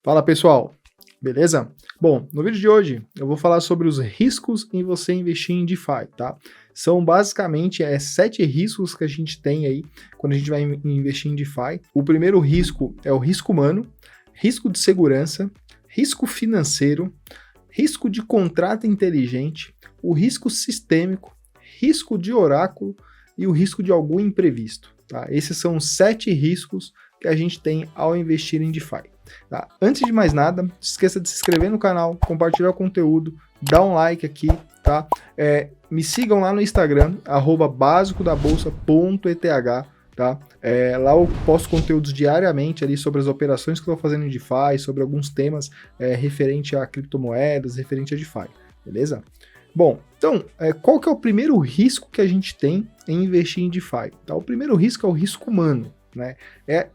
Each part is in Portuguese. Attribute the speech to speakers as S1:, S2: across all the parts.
S1: Fala pessoal, beleza? Bom, no vídeo de hoje eu vou falar sobre os riscos em você investir em DeFi, tá? São basicamente 7 riscos que a gente tem aí quando a gente vai investir em DeFi. O primeiro risco é o risco humano, risco de segurança, risco financeiro, risco de contrato inteligente, o risco sistêmico, risco de oráculo e o risco de algum imprevisto, tá? Esses são os 7 riscos que a gente tem ao investir em DeFi. Tá? Antes de mais nada, não se esqueça de se inscrever no canal, compartilhar o conteúdo, dar um like aqui, tá? Me sigam lá no Instagram, @basicodabolsa.eth, tá? Lá eu posto conteúdos diariamente ali sobre as operações que eu estou fazendo em DeFi, sobre alguns temas referente a criptomoedas, referente a DeFi, beleza? Bom, então, qual que é o primeiro risco que a gente tem em investir em DeFi? Tá? O primeiro risco é o risco humano. Né?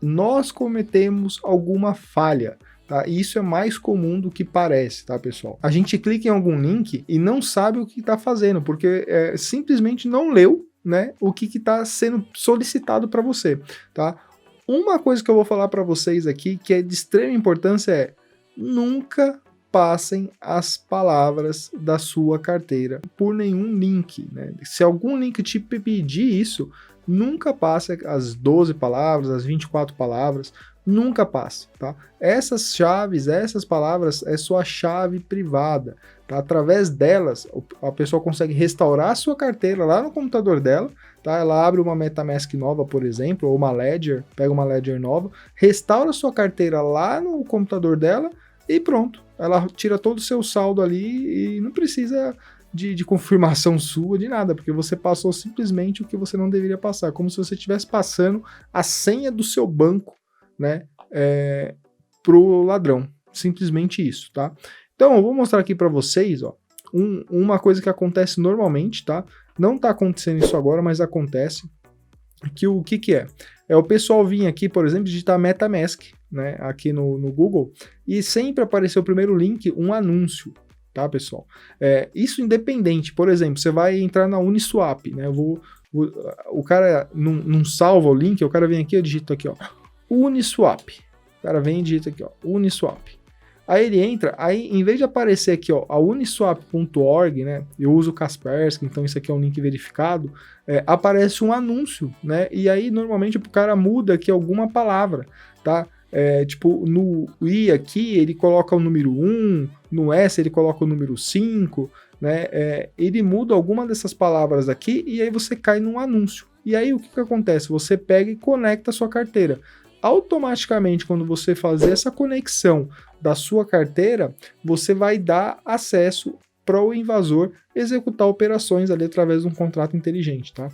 S1: Nós cometemos alguma falha, tá? E isso é mais comum do que parece, tá, pessoal? A gente clica em algum link e não sabe o que está fazendo, porque simplesmente não leu, né, o que está sendo solicitado para você, tá? Uma coisa que eu vou falar para vocês aqui, que é de extrema importância, nunca passem as palavras da sua carteira por nenhum link, né? Se algum link te pedir isso, nunca passe as 12 palavras, as 24 palavras, nunca passe, tá? Essas chaves, essas palavras é sua chave privada, tá? Através delas, a pessoa consegue restaurar a sua carteira lá no computador dela, tá? Ela abre uma MetaMask nova, por exemplo, ou uma Ledger, pega uma Ledger nova, restaura a sua carteira lá no computador dela e pronto. Ela tira todo o seu saldo ali e não precisa de confirmação sua, de nada, porque você passou simplesmente o que você não deveria passar, como se você estivesse passando a senha do seu banco, né, pro ladrão, simplesmente isso, tá? Então, eu vou mostrar aqui para vocês, ó, uma coisa que acontece normalmente, tá? Não tá acontecendo isso agora, mas acontece, que o que é? É o pessoal vir aqui, por exemplo, digitar MetaMask, né, aqui no Google, e sempre aparecer o primeiro link, um anúncio, tá, pessoal? Isso independente, por exemplo, você vai entrar na Uniswap, né? O cara não salva o link, o cara vem aqui, eu digito aqui, ó, Uniswap. O cara vem e digita aqui, ó, Uniswap. Aí ele entra, aí em vez de aparecer aqui, ó, a uniswap.org, né? Eu uso o Kaspersky, então isso aqui é um link verificado, aparece um anúncio, né? E aí normalmente o cara muda aqui alguma palavra, tá? Tipo, no I aqui, ele coloca o número 1, no S ele coloca o número 5, né? Ele muda alguma dessas palavras aqui e aí você cai num anúncio. E aí o que acontece? Você pega e conecta a sua carteira. Automaticamente, quando você fazer essa conexão da sua carteira, você vai dar acesso para o invasor executar operações ali através de um contrato inteligente, tá?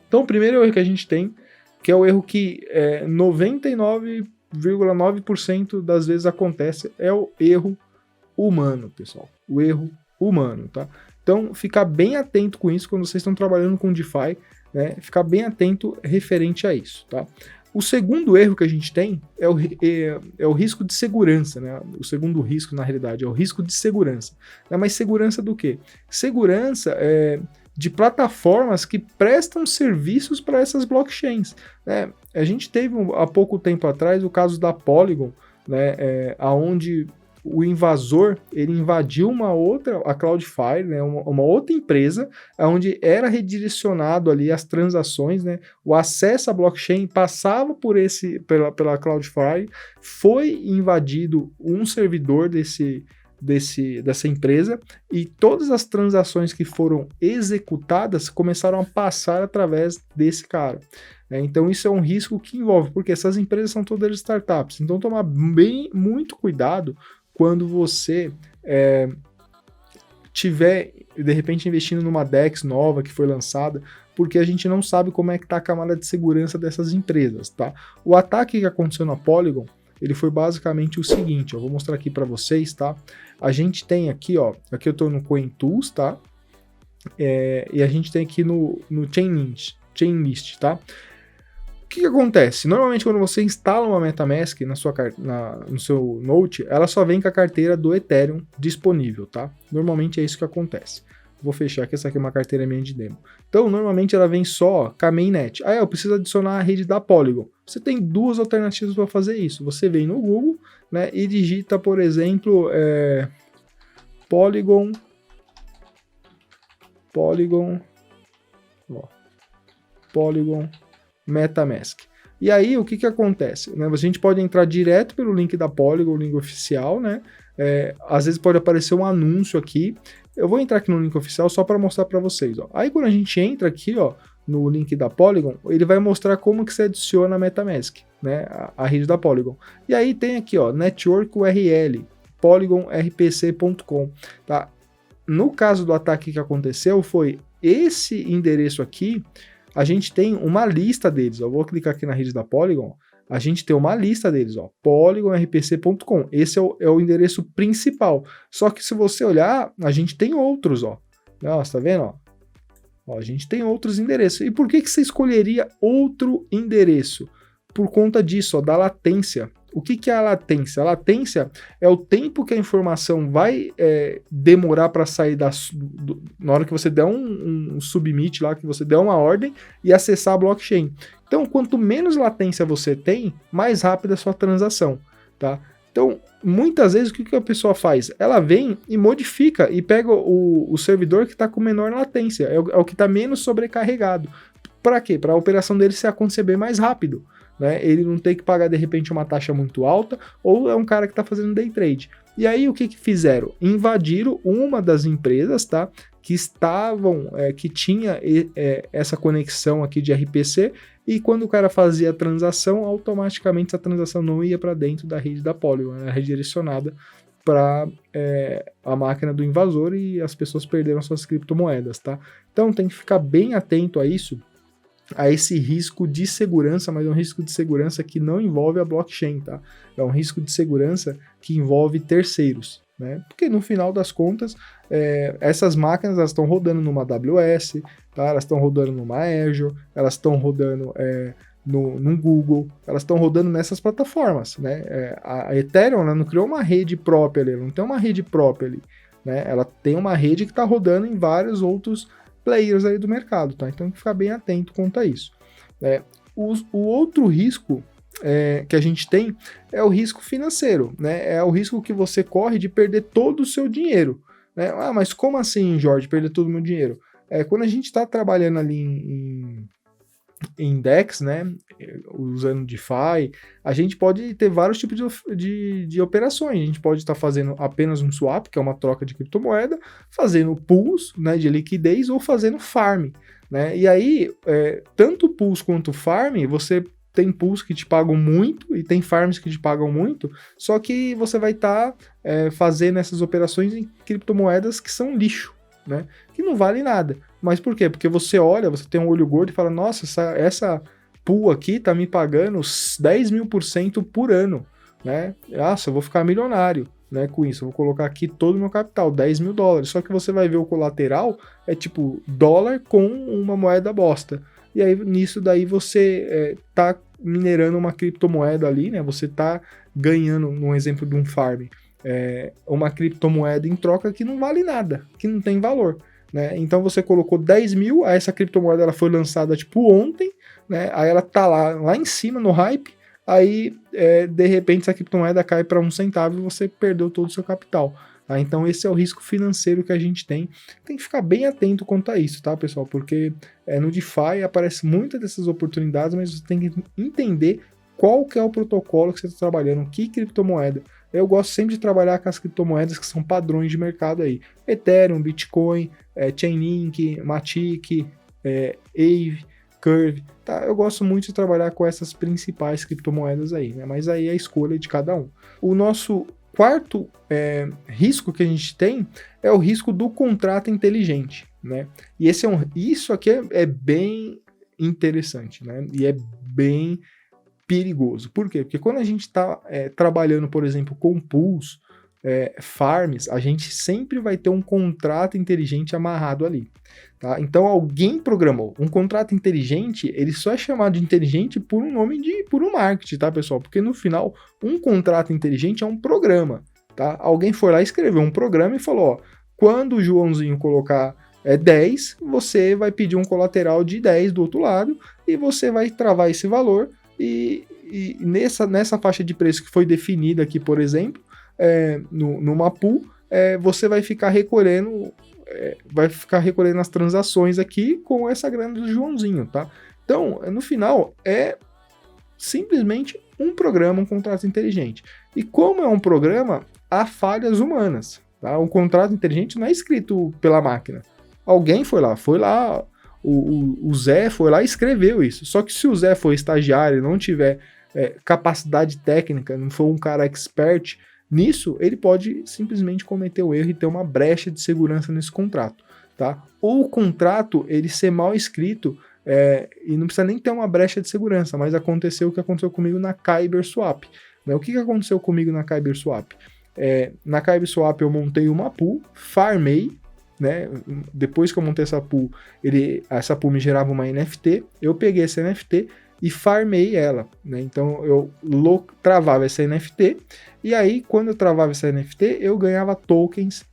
S1: Então, o primeiro erro que a gente tem, que é o erro que 99,9% das vezes acontece, é o erro humano, pessoal. O erro humano, tá? Então, ficar bem atento com isso quando vocês estão trabalhando com DeFi, né? Ficar bem atento referente a isso, tá? O segundo erro que a gente tem é o risco de segurança, né? O segundo risco, na realidade, é o risco de segurança. Mas segurança do quê? Segurança de plataformas que prestam serviços para essas blockchains, né? A gente teve há pouco tempo atrás o caso da Polygon, né? Onde o invasor ele invadiu a Cloudflare, né, uma outra empresa, onde era redirecionado ali as transações, né, o acesso à blockchain passava pela Cloudflare, foi invadido um servidor dessa empresa e todas as transações que foram executadas começaram a passar através desse cara. Então isso é um risco que envolve, porque essas empresas são todas startups, então tomar muito cuidado quando você tiver, de repente, investindo numa DEX nova que foi lançada, porque a gente não sabe como é que está a camada de segurança dessas empresas, tá? O ataque que aconteceu na Polygon, ele foi basicamente o seguinte, eu vou mostrar aqui para vocês, tá? A gente tem aqui, ó, aqui eu estou no CoinTools, tá? E a gente tem aqui no Chainlist, tá? O que acontece? Normalmente quando você instala uma MetaMask no seu Note, ela só vem com a carteira do Ethereum disponível, tá? Normalmente é isso que acontece. Vou fechar aqui, essa aqui é uma carteira minha de demo. Então, normalmente ela vem só com a mainnet. Eu preciso adicionar a rede da Polygon. Você tem duas alternativas para fazer isso. Você vem no Google né, e digita, por exemplo, Polygon, Polygon MetaMask. E aí, o que acontece? Né? A gente pode entrar direto pelo link da Polygon, o link oficial, né? Às vezes pode aparecer um anúncio aqui. Eu vou entrar aqui no link oficial só para mostrar para vocês. Ó. Aí, quando a gente entra aqui, ó, no link da Polygon, ele vai mostrar como que você adiciona a MetaMask, né? A rede da Polygon. E aí tem aqui, ó, Network URL, polygonrpc.com, tá? No caso do ataque que aconteceu, foi esse endereço aqui. A gente tem uma lista deles, ó. Eu vou clicar aqui na rede da Polygon, a gente tem uma lista deles, ó, polygonrpc.com. Esse é o endereço principal. Só que se você olhar, a gente tem outros, ó. Nossa, tá vendo, ó? Ó, a gente tem outros endereços. E por que você escolheria outro endereço? Por conta disso, ó, da latência. O que é a latência? A latência é o tempo que a informação vai demorar para sair na hora que você der um submit lá, que você der uma ordem e acessar a blockchain. Então, quanto menos latência você tem, mais rápida é a sua transação, tá? Então, muitas vezes, o que a pessoa faz? Ela vem e modifica e pega o servidor que está com menor latência, é o que está menos sobrecarregado. Para quê? Para a operação dele se acontecer bem mais rápido. Né? Ele não tem que pagar de repente uma taxa muito alta, ou é um cara que está fazendo day trade. E aí o que fizeram? Invadiram uma das empresas, tá? Que estavam, que tinha essa conexão aqui de RPC, e quando o cara fazia a transação, automaticamente essa transação não ia para dentro da rede da Polygon, era redirecionada para a máquina do invasor e as pessoas perderam suas criptomoedas, tá? Então tem que ficar bem atento a isso, a esse risco de segurança, mas é um risco de segurança que não envolve a blockchain, tá? É um risco de segurança que envolve terceiros, né? Porque no final das contas, essas máquinas estão rodando numa AWS, tá? Elas estão rodando numa Azure, elas estão rodando no Google, elas estão rodando nessas plataformas, né? A Ethereum, ela não criou uma rede própria ali, ela não tem uma rede própria ali, né? Ela tem uma rede que está rodando em vários outros players aí do mercado, tá? Então tem que ficar bem atento quanto a isso. O outro risco que a gente tem é o risco financeiro, né? É o risco que você corre de perder todo o seu dinheiro, né? Ah, mas como assim, Jorge, perder todo o meu dinheiro? Quando a gente está trabalhando ali em DEX, né, usando DeFi, a gente pode ter vários tipos de operações. A gente pode estar fazendo apenas um swap, que é uma troca de criptomoeda, fazendo pools, né, de liquidez, ou fazendo farm, né? E aí, tanto pools quanto farm, você tem pools que te pagam muito e tem farms que te pagam muito, só que você vai estar fazendo essas operações em criptomoedas que são lixo, né? Que não vale nada. Mas por quê? Porque você olha, você tem um olho gordo e fala, nossa, essa pool aqui tá me pagando 10.000% por ano, né? Nossa, eu vou ficar milionário, né, com isso. Eu vou colocar aqui todo o meu capital, $10.000. Só que você vai ver o colateral, é tipo dólar com uma moeda bosta. E aí, nisso daí, você tá minerando uma criptomoeda ali, né? Você tá ganhando, num exemplo de um farm, uma criptomoeda em troca que não vale nada, que não tem valor, né? Então você colocou 10 mil, aí essa criptomoeda ela foi lançada tipo ontem, né? Aí ela tá lá em cima no hype, aí de repente essa criptomoeda cai para 1 centavo e você perdeu todo o seu capital. Tá? Então esse é o risco financeiro que a gente tem. Tem que ficar bem atento quanto a isso, tá, pessoal? Porque no DeFi aparece muitas dessas oportunidades, mas você tem que entender qual que é o protocolo que você está trabalhando, que criptomoeda. Eu gosto sempre de trabalhar com as criptomoedas que são padrões de mercado aí. Ethereum, Bitcoin, Chainlink, Matic, Aave, Curve. Tá? Eu gosto muito de trabalhar com essas principais criptomoedas aí, né? Mas aí é a escolha de cada um. O nosso quarto risco que a gente tem é o risco do contrato inteligente, né? E isso aqui é bem interessante, né? E é bem perigoso. Por quê? Porque quando a gente está trabalhando, por exemplo, com pools, farms, a gente sempre vai ter um contrato inteligente amarrado ali. Tá? Então alguém programou. Um contrato inteligente, ele só é chamado de inteligente por um nome por um marketing, tá, pessoal? Porque no final, um contrato inteligente é um programa. Tá? Alguém foi lá e escreveu um programa e falou, ó, quando o Joãozinho colocar 10, você vai pedir um colateral de 10 do outro lado e você vai travar esse valor e e nessa faixa de preço que foi definida aqui, por exemplo, numa pool, você vai ficar recolhendo as transações aqui com essa grana do Joãozinho, tá? Então, no final, é simplesmente um programa, um contrato inteligente. E como é um programa, há falhas humanas, tá? Um contrato inteligente não é escrito pela máquina. Alguém foi lá, o Zé foi lá e escreveu isso. Só que se o Zé for estagiário e não tiver capacidade técnica, não for um cara expert nisso, ele pode simplesmente cometer o erro e ter uma brecha de segurança nesse contrato, tá? Ou o contrato, ele ser mal escrito, e não precisa nem ter uma brecha de segurança, mas aconteceu o que aconteceu comigo na Kyber Swap, né? O que aconteceu comigo na Kyber Swap? Na Kyber Swap eu montei uma pool, farmei, né? Depois que eu montei essa pool me gerava uma NFT, eu peguei essa NFT e farmei ela, né? Então eu travava essa NFT, e aí quando eu travava essa NFT, eu ganhava tokens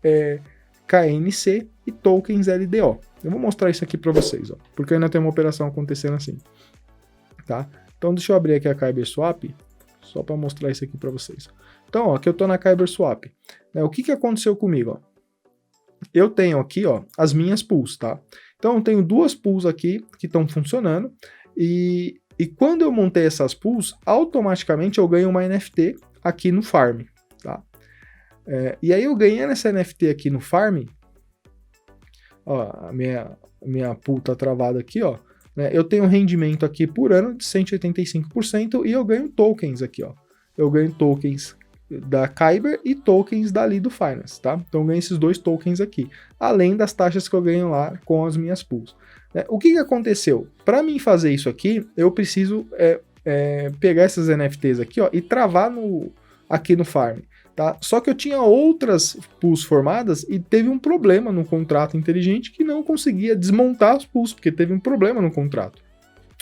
S1: KNC e tokens LDO. Eu vou mostrar isso aqui para vocês, ó, porque ainda tem uma operação acontecendo assim, tá? Então deixa eu abrir aqui a Kyber Swap, só para mostrar isso aqui para vocês. Então, ó, aqui eu tô na Kyber Swap, né? O que aconteceu comigo, ó? Eu tenho aqui, ó, as minhas pools, tá? Então eu tenho duas pools aqui que estão funcionando, e quando eu montei essas pools, automaticamente eu ganho uma NFT aqui no farm, tá? E aí eu ganhando essa NFT aqui no farm, ó, a minha pool tá travada aqui, ó, né? Eu tenho um rendimento aqui por ano de 185% e eu ganho tokens aqui, ó. Eu ganho tokens da Kyber e tokens da Lido Finance, tá? Então eu ganho esses dois tokens aqui, além das taxas que eu ganho lá com as minhas pools. O que aconteceu? Para mim fazer isso aqui, eu preciso pegar essas NFTs aqui, ó, e travar aqui no farm, tá? Só que eu tinha outras pools formadas e teve um problema no contrato inteligente que não conseguia desmontar as pools, porque teve um problema no contrato.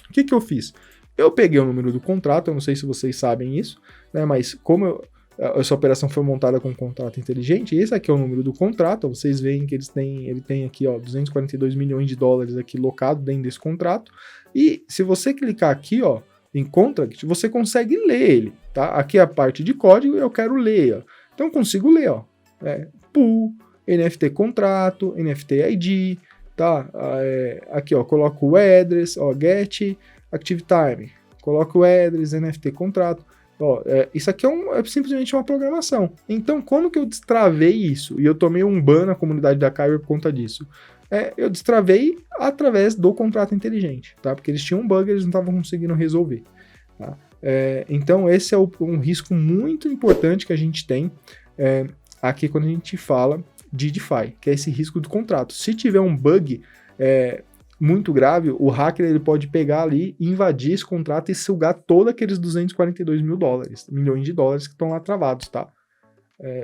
S1: O que eu fiz? Eu peguei o número do contrato, eu não sei se vocês sabem isso, né? Mas como essa operação foi montada com um contrato inteligente, esse aqui é o número do contrato, vocês veem que ele tem aqui, ó, 242 milhões de dólares aqui locado dentro desse contrato, e se você clicar aqui, ó, em contract, você consegue ler ele, tá? Aqui é a parte de código, eu quero ler, ó. Então eu consigo ler, ó, pool, NFT contrato, NFT ID, tá? Aqui, ó, coloco o address, ó, get, active time, coloco o address, NFT contrato. Ó, isso aqui é simplesmente uma programação. Então, como que eu destravei isso? E eu tomei um ban na comunidade da Kyber por conta disso. Eu destravei através do contrato inteligente, tá? Porque eles tinham um bug e eles não estavam conseguindo resolver, tá? Então, esse é um risco muito importante que a gente tem aqui quando a gente fala de DeFi, que é esse risco do contrato. Se tiver um bug muito grave, o hacker ele pode pegar ali, invadir esse contrato e sugar todos aqueles 242 milhões de dólares que estão lá travados, tá?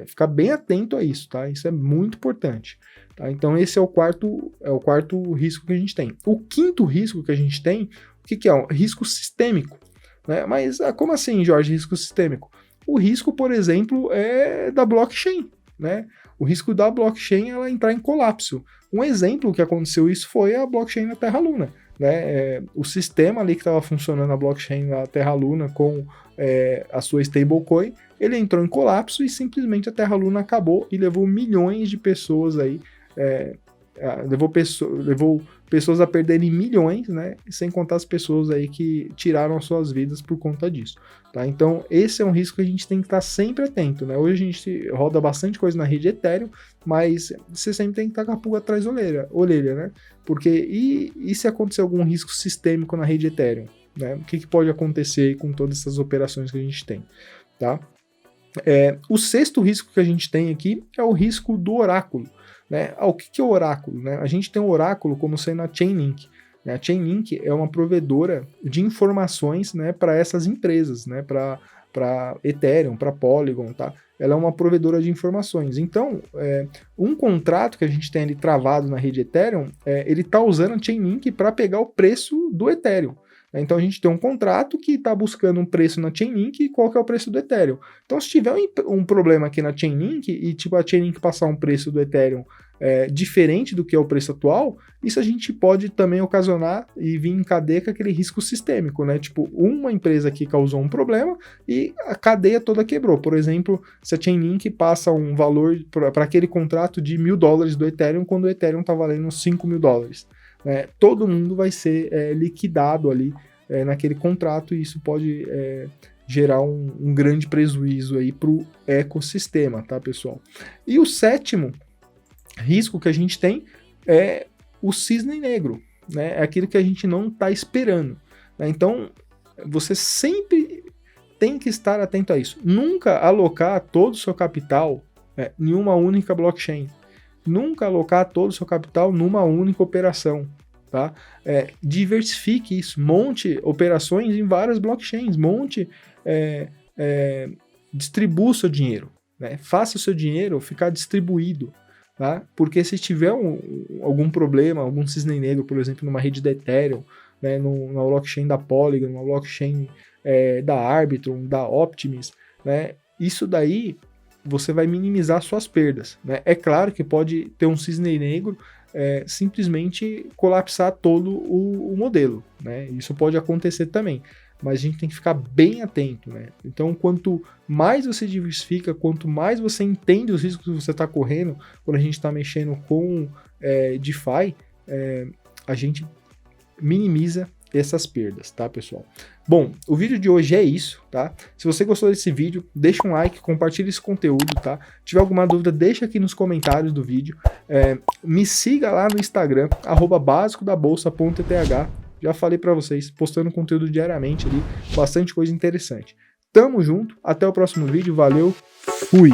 S1: Ficar bem atento a isso, tá? Isso é muito importante, tá? Então esse é o quarto risco que a gente tem. O quinto risco que a gente tem, o que é? Um risco sistêmico, né? Mas como assim, Jorge, risco sistêmico? O risco, por exemplo, é da blockchain, né? O risco da blockchain ela entrar em colapso. Um exemplo que aconteceu isso foi a blockchain da Terra Luna, né? O sistema ali que estava funcionando a blockchain da Terra Luna com a sua stablecoin, ele entrou em colapso e simplesmente a Terra Luna acabou e levou milhões de pessoas aí, levou pessoas a perderem milhões, né? Sem contar as pessoas aí que tiraram as suas vidas por conta disso, tá? Então esse é um risco que a gente tem que estar sempre atento, né? Hoje a gente roda bastante coisa na rede Ethereum, mas você sempre tem que estar com a pulga atrás da orelha, né? Porque e se acontecer algum risco sistêmico na rede Ethereum, né? O que pode acontecer com todas essas operações que a gente tem, tá? O sexto risco que a gente tem aqui é o risco do oráculo, né? O que é o oráculo, né? A gente tem o oráculo como sendo a Chainlink, né? A Chainlink é uma provedora de informações, né, para essas empresas, né, para Ethereum, para Polygon, tá? Ela é uma provedora de informações. Então, um contrato que a gente tem ali travado na rede Ethereum, ele está usando a Chainlink para pegar o preço do Ethereum. Então a gente tem um contrato que está buscando um preço na Chainlink e qual que é o preço do Ethereum. Então se tiver um problema aqui na Chainlink e tipo a Chainlink passar um preço do Ethereum diferente do que é o preço atual, isso a gente pode também ocasionar e vir em cadeia com aquele risco sistêmico, né? Tipo, uma empresa aqui causou um problema e a cadeia toda quebrou. Por exemplo, se a Chainlink passa um valor para aquele contrato de $1.000 do Ethereum, quando o Ethereum está valendo $5.000. Todo mundo vai ser liquidado ali naquele contrato e isso pode gerar um grande prejuízo aí para o ecossistema, tá, pessoal? E o sétimo risco que a gente tem é o cisne negro, né? É aquilo que a gente não está esperando, né? Então, você sempre tem que estar atento a isso. Nunca alocar todo o seu capital em uma única blockchain. Nunca alocar todo o seu capital numa única operação, tá? Diversifique isso, monte operações em várias blockchains, distribua o seu dinheiro, né? Faça o seu dinheiro ficar distribuído, tá? Porque se tiver algum problema, algum cisne negro, por exemplo, numa rede da Ethereum, né, numa blockchain da Polygon, numa blockchain da Arbitrum, da Optimus, né, isso daí você vai minimizar suas perdas, né? É claro que pode ter um cisne negro simplesmente colapsar todo o modelo, né? Isso pode acontecer também, mas a gente tem que ficar bem atento, né? Então, quanto mais você diversifica, quanto mais você entende os riscos que você está correndo, quando a gente está mexendo com DeFi, a gente minimiza essas perdas, tá, pessoal? Bom, o vídeo de hoje é isso, tá? Se você gostou desse vídeo, deixa um like, compartilha esse conteúdo, tá? Se tiver alguma dúvida, deixa aqui nos comentários do vídeo. Me siga lá no Instagram, @basicodabolsa.eth. Já falei para vocês, postando conteúdo diariamente ali, bastante coisa interessante. Tamo junto, até o próximo vídeo, valeu, fui!